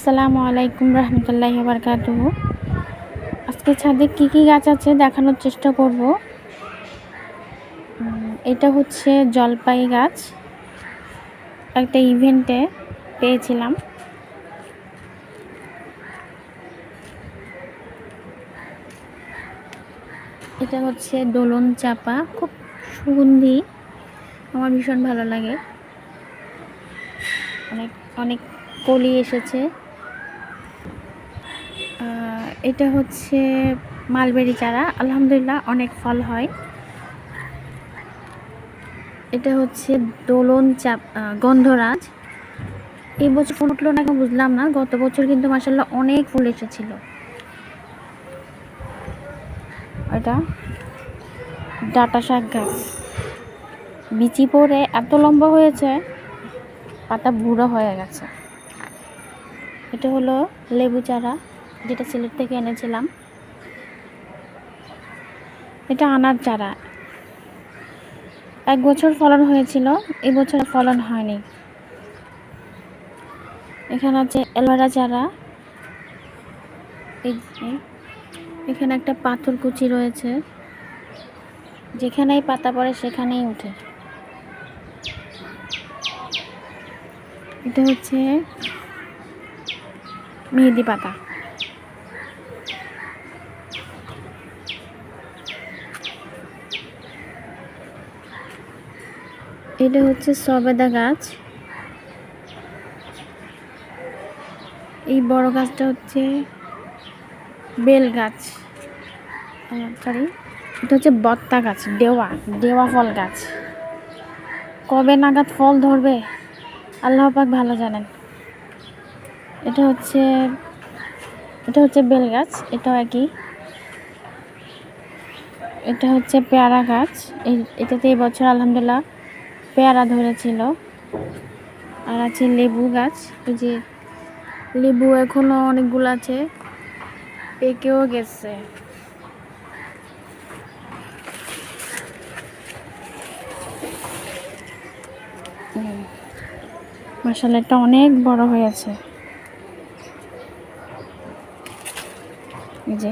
আসসালামু আলাইকুম রহমতুল্লাহি বারাকাতুহু। আজকে ছাদে কি কি গাছ আছে দেখানোর চেষ্টা করব। এটা হচ্ছে জলপাই গাছ, একটা ইভেন্টে পেয়েছিলাম। এটা হচ্ছে দোলন চাপা, খুব সুগন্ধি, আমার ভীষণ ভালো লাগে। অনেক অনেক কলি এসেছে। এটা হচ্ছে মালবেরি চারা, আলহামদুলিল্লাহ অনেক ফল হয়। এটা হচ্ছে দোলন গন্ধরাজ। এই বছর ফুল উঠলো না বুঝলাম না, গত বছর কিন্তু মাশাআল্লাহ অনেক ফুল এসেছিল। এটা ডাটা শাক গাছ, বিচি পড়ে এত লম্বা হয়েছে, পাতা বুড়ো হয়ে গেছে। এটা হলো লেবু চারা, যেটা সিলেট থেকে এনেছিলাম। এটা আনার চারা, এক বছর ফলন হয়েছিল, এবছর ফলন হয়নি। এখানে আছে অ্যালোভেরা চারা। এখানে একটা পাথর কুচি রয়েছে, যেখানেই পাতা পড়ে সেখানেই উঠে। এটা হচ্ছে মেহেদি পাতা। এটা হচ্ছে সবেদা গাছ। এই বড় গাছটা হচ্ছে বেল গাছ, সরি, এটা হচ্ছে বত্তা গাছ, দেওয়া ফল গাছ। কবে নাগাদ ফল ধরবে আল্লাহ পাক ভালো জানেন। এটা হচ্ছে বেল গাছ, এটাও একই। এটা হচ্ছে পেয়ারা গাছ, এটাতে এই বছর আলহামদুলিল্লাহ পেয়ারা ধরেছিল। আর আছে লেবু গাছ, এই যে লেবু এখনো অনেকগুলো আছে, পেকেও গেছে। মাশাআল্লাহ এটা অনেক বড় হয়েছে, এই যে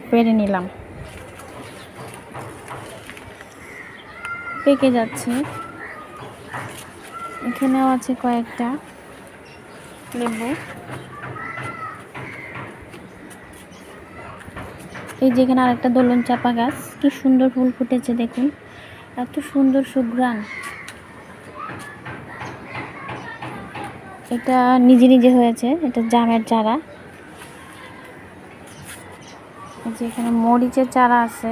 পেরে নিলাম, পেকে যাচ্ছে। এখানেও আছে কয়েকটা লেবু। এই যে এখানে আরেকটা দোলন চাপা গাছ, কি সুন্দর ফুল ফুটেছে দেখুন, এত সুন্দর সুঘ্রাণ। এটা নিজে নিজে হয়েছে, এটা জামের চারা। এই যে এখানে মরিচের চারা আছে।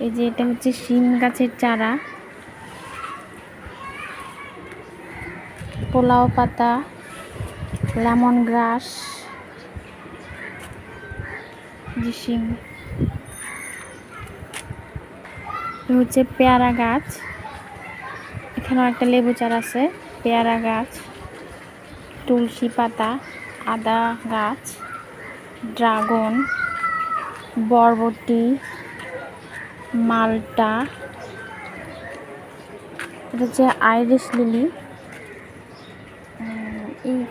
এই যে এটা হচ্ছে শিম গাছের চারা, পোলাও পাতা, লেমন গ্রাস, যে শিম। হচ্ছে পেয়ারা গাছ, এখানেও একটা লেবু চারা আছে, পেয়ারা গাছ, তুলসী পাতা, আদা গাছ, ড্রাগন, বরবটি, মালটা। এটা হচ্ছে আইরিশ লিলি,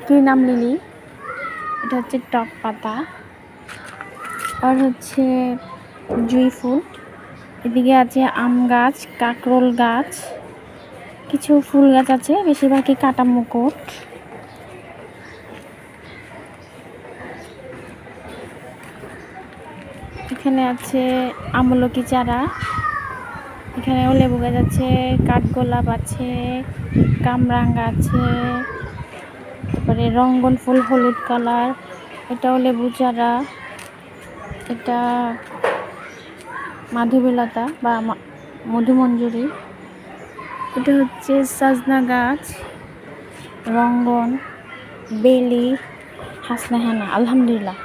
কি নাম লিলি। এটা হচ্ছে টক পাতা। আর হচ্ছে জুঁই ফুল। এদিকে আছে আম গাছ, কাকরোল গাছ, কিছু ফুল গাছ আছে, বেশিরভাগই কাটা মুকুট। এখানে আছে আমলকি চারা, এখানেও লেবু গাছ আছে, কাঠগোলাপ আছে, কামরাঙ্গা আছে, তারপরে রঙ্গন ফুল হলুদ কালার, এটাও লেবু চারা। এটা মাধবীলতা বা মধুমঞ্জুরি। এটা হচ্ছে সজনা গাছ, রঙ্গন, বেলি, হাসনাহেনা, আলহামদুলিল্লাহ